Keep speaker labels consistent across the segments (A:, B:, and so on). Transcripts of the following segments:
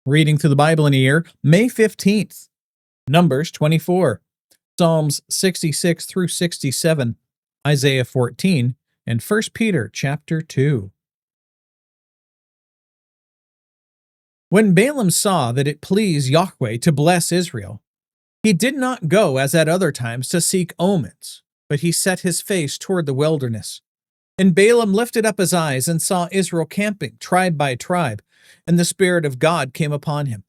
A: Reading through the Bible in a year, May 15th, Numbers 24, Psalms 66 through 67, Isaiah 14, and 1 Peter chapter 2. When Balaam saw that it pleased Yahweh to bless Israel, he did not go as at other times to seek omens, but he set his face toward the wilderness. And Balaam lifted up his eyes and saw Israel camping, tribe by tribe, and the Spirit of God came upon him.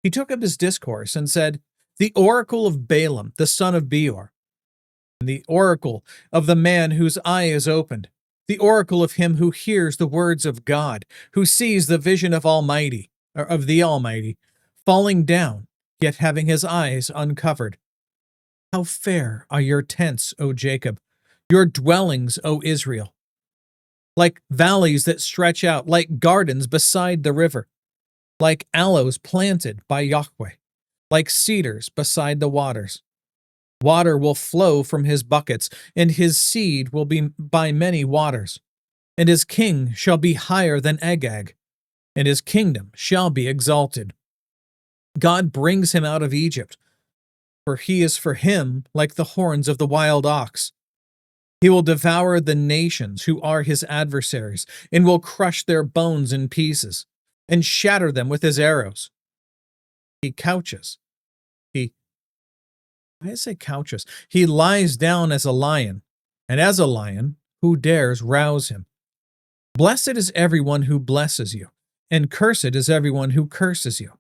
A: He took up his discourse and said, "The oracle of Balaam, the son of Beor, and the oracle of the man whose eye is opened, the oracle of him who hears the words of God, who sees the vision of the Almighty, falling down, yet having his eyes uncovered. How fair are your tents, O Jacob, your dwellings, O Israel! Like valleys that stretch out, like gardens beside the river, like aloes planted by Yahweh, like cedars beside the waters. Water will flow from his buckets, and his seed will be by many waters. And his king shall be higher than Agag, and his kingdom shall be exalted. God brings him out of Egypt, for he is for him like the horns of the wild ox. He will devour the nations who are his adversaries, and will crush their bones in pieces, and shatter them with his arrows. He couches. He lies down as a lion, and as a lion, who dares rouse him? Blessed is everyone who blesses you, and cursed is everyone who curses you.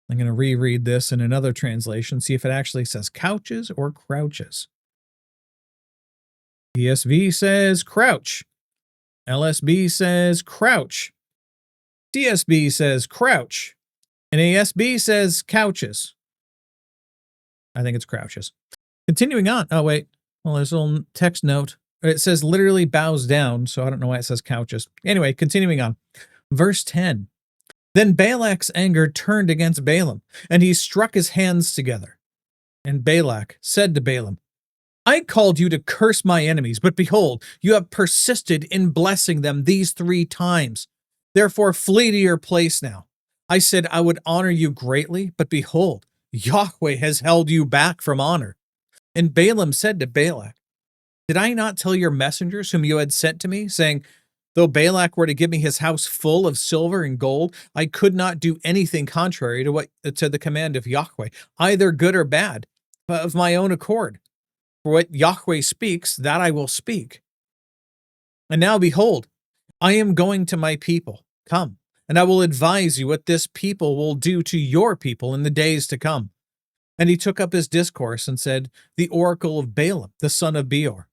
A: I'm going to reread this in another translation, see if it actually says couches or crouches. ESV says crouch. LSB says crouch. CSB says crouch. And ASB says couches. I think it's crouches. Continuing on. Oh, wait. Well, there's a little text note. It says literally bows down, so I don't know why it says couches. Anyway, continuing on. Verse 10. Then Balak's anger turned against Balaam, and he struck his hands together. And Balak said to Balaam, I called you to curse my enemies, but behold, you have persisted in blessing them these 3 times. Therefore flee to your place now. I said I would honor you greatly, but behold, Yahweh has held you back from honor. And Balaam said to Balak, Did I not tell your messengers whom you had sent to me, saying, Though Balak were to give me his house full of silver and gold, I could not do anything contrary to the command of Yahweh, either good or bad, of my own accord. For what Yahweh speaks, that I will speak. And now behold, I am going to my people. Come, and I will advise you what this people will do to your people in the days to come. And he took up his discourse and said, The oracle of Balaam, the son of Beor,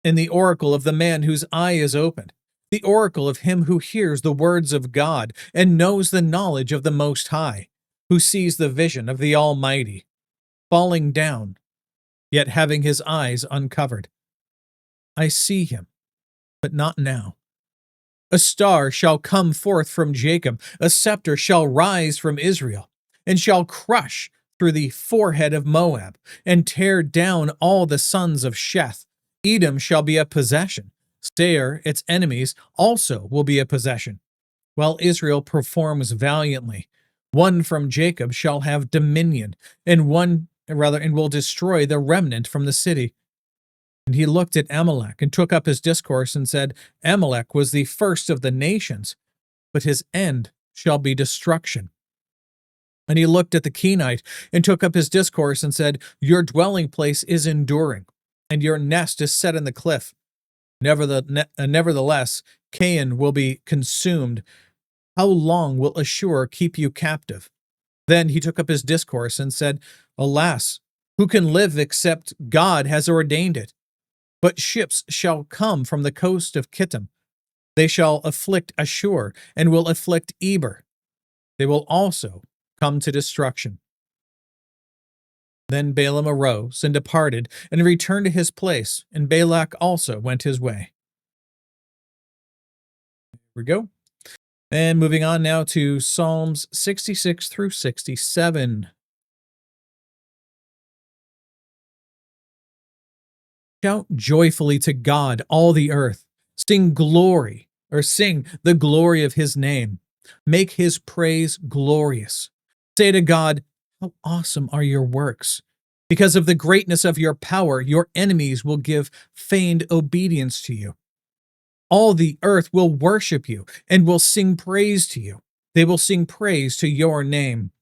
A: and the oracle of the man whose eye is opened, the oracle of him who hears the words of God and knows the knowledge of the Most High, who sees the vision of the Almighty, falling down, yet having his eyes uncovered. I see him, but not now. A star shall come forth from Jacob, a scepter shall rise from Israel, and shall crush through the forehead of Moab, and tear down all the sons of Sheth. Edom shall be a possession. Seir, its enemies, also will be a possession. While Israel performs valiantly, one from Jacob shall have dominion, and will destroy the remnant from the city. And he looked at Amalek and took up his discourse and said, Amalek was the first of the nations, but his end shall be destruction. And he looked at the Kenite and took up his discourse and said, Your dwelling place is enduring, and your nest is set in the cliff. Nevertheless, Cain will be consumed. How long will Ashur keep you captive? Then he took up his discourse and said, Alas, who can live except God has ordained it? But ships shall come from the coast of Kittim. They shall afflict Ashur, and will afflict Eber. They will also come to destruction. Then Balaam arose and departed, and returned to his place, and Balak also went his way. Here we go. And moving on now to Psalms 66 through 67. Shout joyfully to God, all the earth. Sing the glory of his name. Make his praise glorious. Say to God, how awesome are your works! Because of the greatness of your power, your enemies will give feigned obedience to you. All the earth will worship you and will sing praise to you. They will sing praise to your name.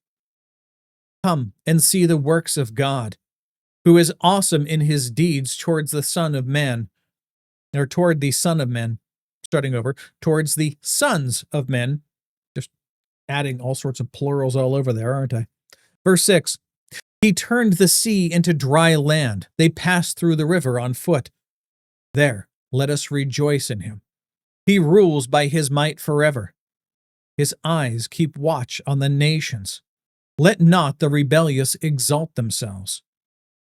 A: Come and see the works of God, who is awesome in his deeds towards the Son of Man, or toward the Son of Men, starting over, towards the sons of men. Just adding all sorts of plurals all over there, aren't I? Verse 6, he turned the sea into dry land. They passed through the river on foot. There, let us rejoice in him. He rules by his might forever. His eyes keep watch on the nations. Let not the rebellious exalt themselves.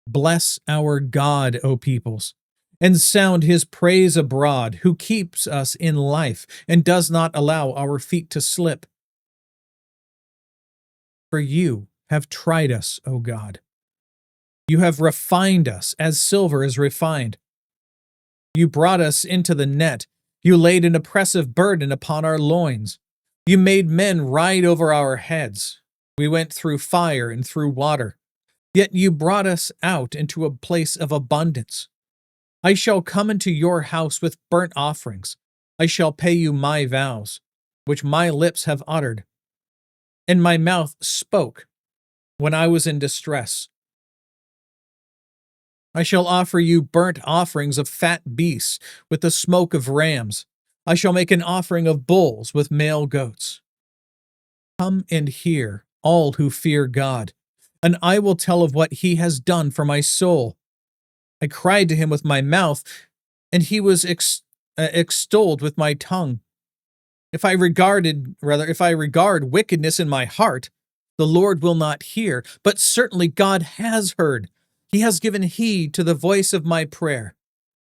A: Bless our God, O peoples, and sound his praise abroad, who keeps us in life and does not allow our feet to slip. For you have tried us, O God. You have refined us as silver is refined. You brought us into the net. You laid an oppressive burden upon our loins. You made men ride over our heads. We went through fire and through water. Yet you brought us out into a place of abundance. I shall come into your house with burnt offerings. I shall pay you my vows, which my lips have uttered, and my mouth spoke when I was in distress. I shall offer you burnt offerings of fat beasts with the smoke of rams. I shall make an offering of bulls with male goats. Come and hear, all who fear God, and I will tell of what he has done for my soul. I cried to him with my mouth, and he was extolled with my tongue. If I regard wickedness in my heart, the Lord will not hear, but certainly God has heard. He has given heed to the voice of my prayer.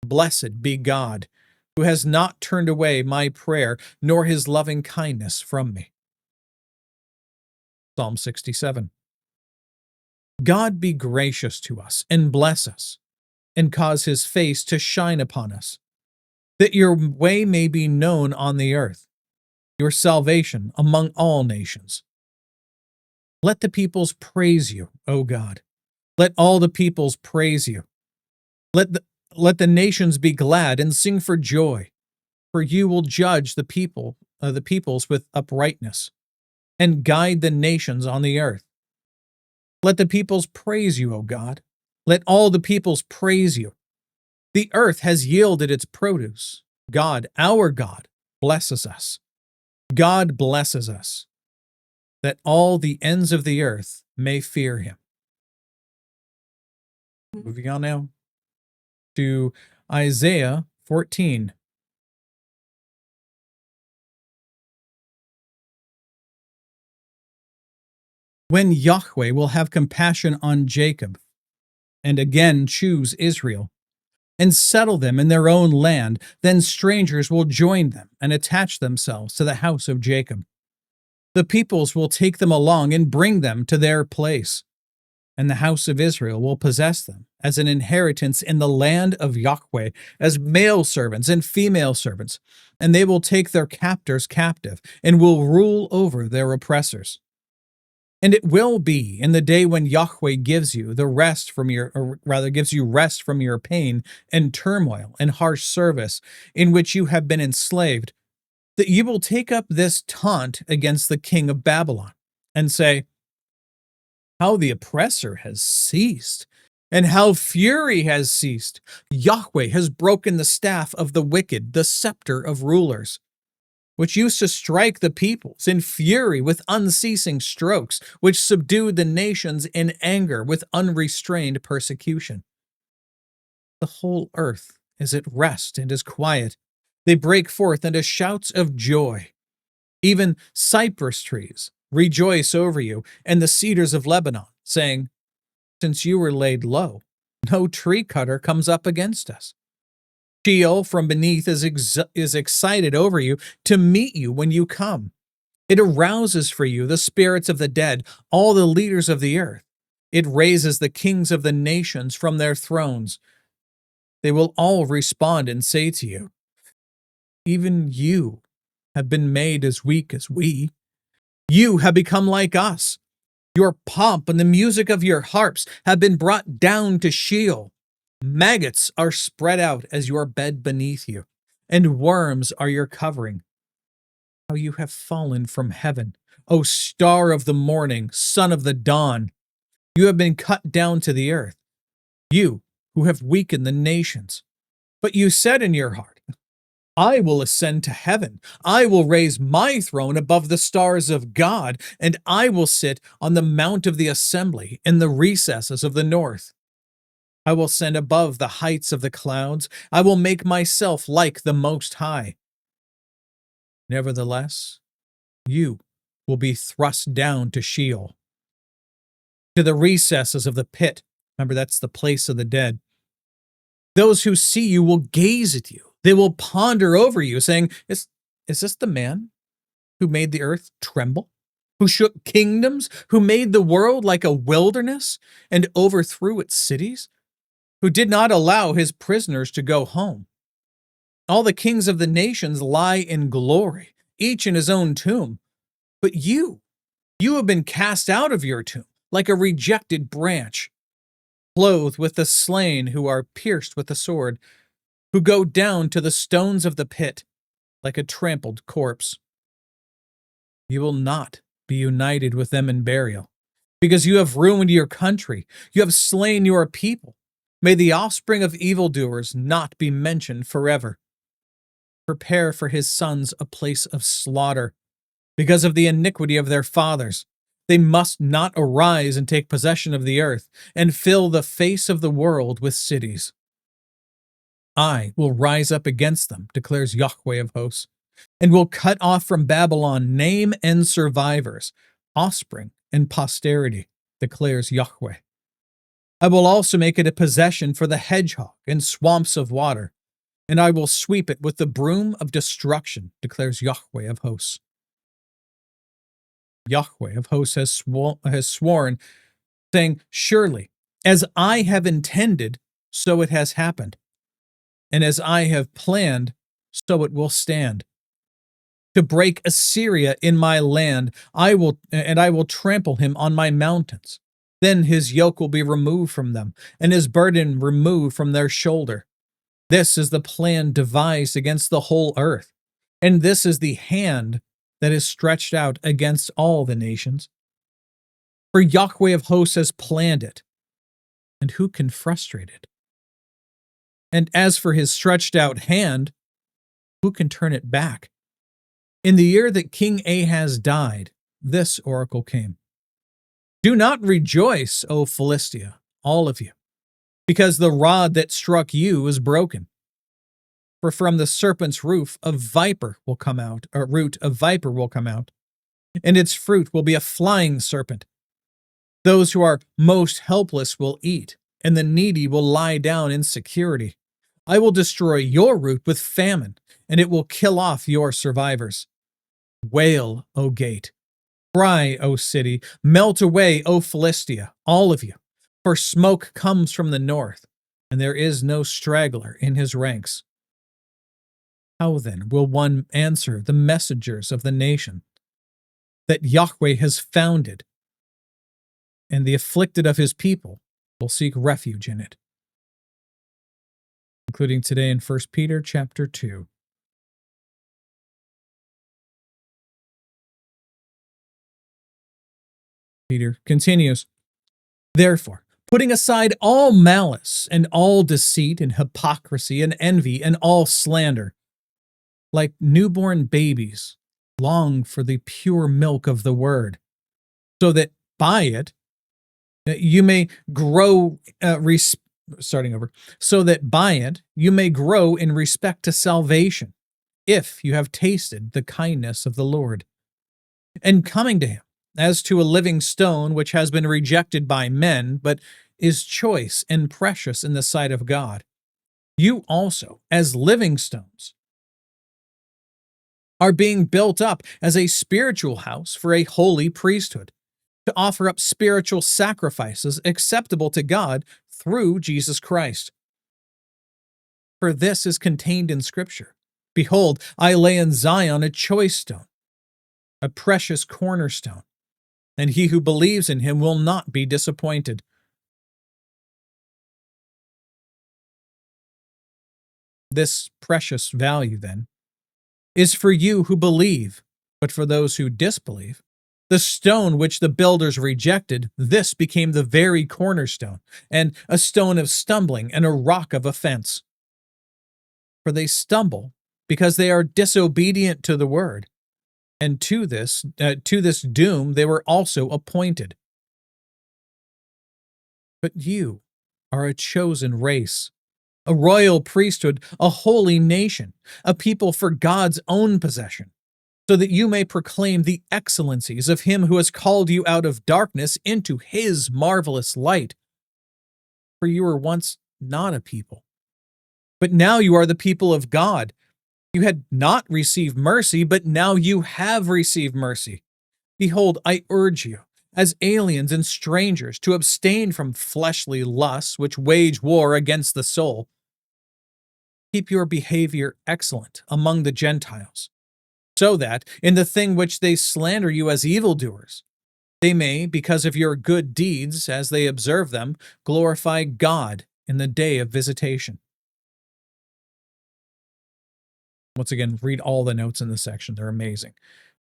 A: Blessed be God, who has not turned away my prayer, nor his loving kindness from me. Psalm 67. God be gracious to us and bless us, and cause his face to shine upon us, that your way may be known on the earth, your salvation among all nations. Let the peoples praise you, O God. Let all the peoples praise you. Let the nations be glad and sing for joy, for you will judge the peoples with uprightness, and guide the nations on the earth. Let the peoples praise you, O God. Let all the peoples praise you. The earth has yielded its produce. God, our God, blesses us. God blesses us, that all the ends of the earth may fear him. Moving on now to Isaiah 14. When Yahweh will have compassion on Jacob, and again choose Israel, and settle them in their own land, then strangers will join them and attach themselves to the house of Jacob. The peoples will take them along and bring them to their place, and the house of Israel will possess them as an inheritance in the land of Yahweh, as male servants and female servants, and they will take their captors captive and will rule over their oppressors. And it will be in the day when Yahweh gives you rest from your pain and turmoil and harsh service in which you have been enslaved, that you will take up this taunt against the king of Babylon and say, how the oppressor has ceased, and how fury has ceased. Yahweh has broken the staff of the wicked, the scepter of rulers, which used to strike the peoples in fury with unceasing strokes, which subdued the nations in anger with unrestrained persecution. The whole earth is at rest and is quiet. They break forth into shouts of joy. Even cypress trees rejoice over you, and the cedars of Lebanon, saying, since you were laid low, no tree cutter comes up against us. Sheol from beneath is excited over you to meet you when you come. It arouses for you the spirits of the dead, all the leaders of the earth. It raises the kings of the nations from their thrones. They will all respond and say to you, even you, have been made as weak as we. You have become like us. Your pomp and the music of your harps have been brought down to Sheol. Maggots are spread out as your bed beneath you, and worms are your covering. How you have fallen from heaven, O star of the morning, son of the dawn! You have been cut down to the earth, you who have weakened the nations. But you said in your heart, I will ascend to heaven. I will raise my throne above the stars of God, and I will sit on the mount of the assembly in the recesses of the north. I will send above the heights of the clouds. I will make myself like the Most High. Nevertheless, you will be thrust down to Sheol, to the recesses of the pit. Remember, that's the place of the dead. Those who see you will gaze at you. They will ponder over you, saying, Is this the man who made the earth tremble, who shook kingdoms, who made the world like a wilderness and overthrew its cities, who did not allow his prisoners to go home? All the kings of the nations lie in glory, each in his own tomb. But you have been cast out of your tomb like a rejected branch, clothed with the slain who are pierced with the sword, who go down to the stones of the pit like a trampled corpse. You will not be united with them in burial, because you have ruined your country. You have slain your people. May the offspring of evildoers not be mentioned forever. Prepare for his sons a place of slaughter, because of the iniquity of their fathers. They must not arise and take possession of the earth, and fill the face of the world with cities. I will rise up against them, declares Yahweh of hosts, and will cut off from Babylon name and survivors, offspring and posterity, declares Yahweh. I will also make it a possession for the hedgehog and swamps of water, and I will sweep it with the broom of destruction, declares Yahweh of hosts. Yahweh of hosts has sworn, saying, Surely, as I have intended, so it has happened. And as I have planned, so it will stand. To break Assyria in my land, I will trample him on my mountains. Then his yoke will be removed from them, and his burden removed from their shoulder. This is the plan devised against the whole earth, and this is the hand that is stretched out against all the nations. For Yahweh of hosts has planned it, and who can frustrate it? And as for his stretched out hand, who can turn it back? In the year that King Ahaz died, this oracle came. Do not rejoice, O Philistia, all of you, because the rod that struck you is broken. For from the serpent's root a viper will come out, and its fruit will be a flying serpent. Those who are most helpless will eat, and the needy will lie down in security. I will destroy your root with famine, and it will kill off your survivors. Wail, O gate. Cry, O city. Melt away, O Philistia, all of you. For smoke comes from the north, and there is no straggler in his ranks. How then will one answer the messengers of the nation that Yahweh has founded, and the afflicted of his people will seek refuge in it? Including today in 1 Peter chapter 2. Peter continues, Therefore, putting aside all malice and all deceit and hypocrisy and envy and all slander, like newborn babies, long for the pure milk of the word, so that by it you may grow so that by it you may grow in respect to salvation, if you have tasted the kindness of the Lord. And coming to him as to a living stone which has been rejected by men, but is choice and precious in the sight of God, you also, as living stones, are being built up as a spiritual house for a holy priesthood, to offer up spiritual sacrifices acceptable to God through Jesus Christ. For this is contained in Scripture. Behold, I lay in Zion a choice stone, a precious cornerstone, and he who believes in him will not be disappointed. This precious value, then, is for you who believe, but for those who disbelieve, the stone which the builders rejected, this became the very cornerstone, and a stone of stumbling and a rock of offense. For they stumble because they are disobedient to the word, and to this doom they were also appointed. But you are a chosen race, a royal priesthood, a holy nation, a people for God's own possession, so that you may proclaim the excellencies of him who has called you out of darkness into his marvelous light. For you were once not a people, but now you are the people of God. You had not received mercy, but now you have received mercy. Behold, I urge you, as aliens and strangers, to abstain from fleshly lusts which wage war against the soul. Keep your behavior excellent among the Gentiles, so that, in the thing which they slander you as evildoers, they may, because of your good deeds as they observe them, glorify God in the day of visitation. Once again, read all the notes in this section. They're amazing.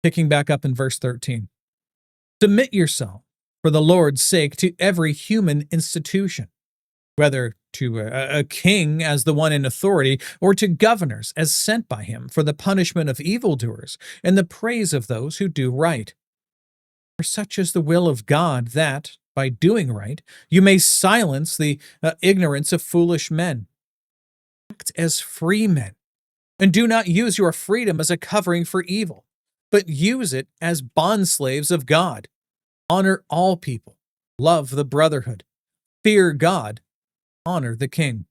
A: Picking back up in verse 13. Submit yourself, for the Lord's sake, to every human institution, whether to a king as the one in authority, or to governors as sent by him for the punishment of evildoers and the praise of those who do right. For such is the will of God that, by doing right, you may silence the ignorance of foolish men. Act as free men, and do not use your freedom as a covering for evil, but use it as bondslaves of God. Honor all people, love the brotherhood, fear God, honor the king.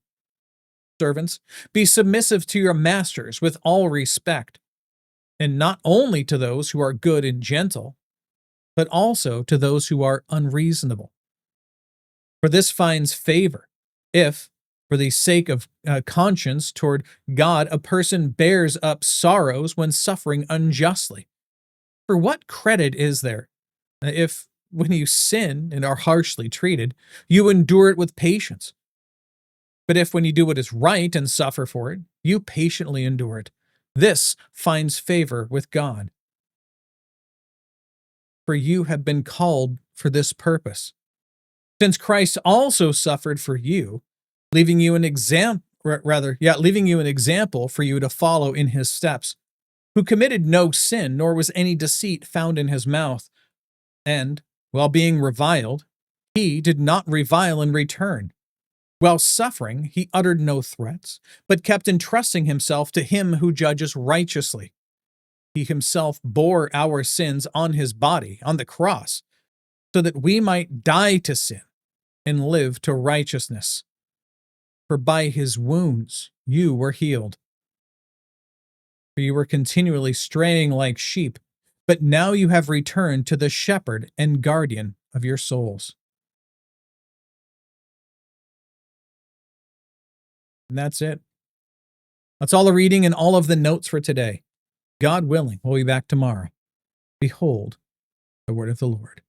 A: Servants, be submissive to your masters with all respect, and not only to those who are good and gentle, but also to those who are unreasonable. For this finds favor, if, for the sake of conscience toward God, a person bears up sorrows when suffering unjustly. For what credit is there if, when you sin and are harshly treated, you endure it with patience? But if, when you do what is right and suffer for it, you patiently endure it, this finds favor with God. For you have been called for this purpose, since Christ also suffered for you, leaving you an example for you to follow in his steps, who committed no sin, nor was any deceit found in his mouth. And, while being reviled, he did not revile in return. While suffering, he uttered no threats, but kept entrusting himself to him who judges righteously. He himself bore our sins on his body, on the cross, so that we might die to sin and live to righteousness. For by his wounds you were healed. For you were continually straying like sheep, but now you have returned to the shepherd and guardian of your souls. And that's it. That's all the reading and all of the notes for today. God willing, we'll be back tomorrow. Behold, the word of the Lord.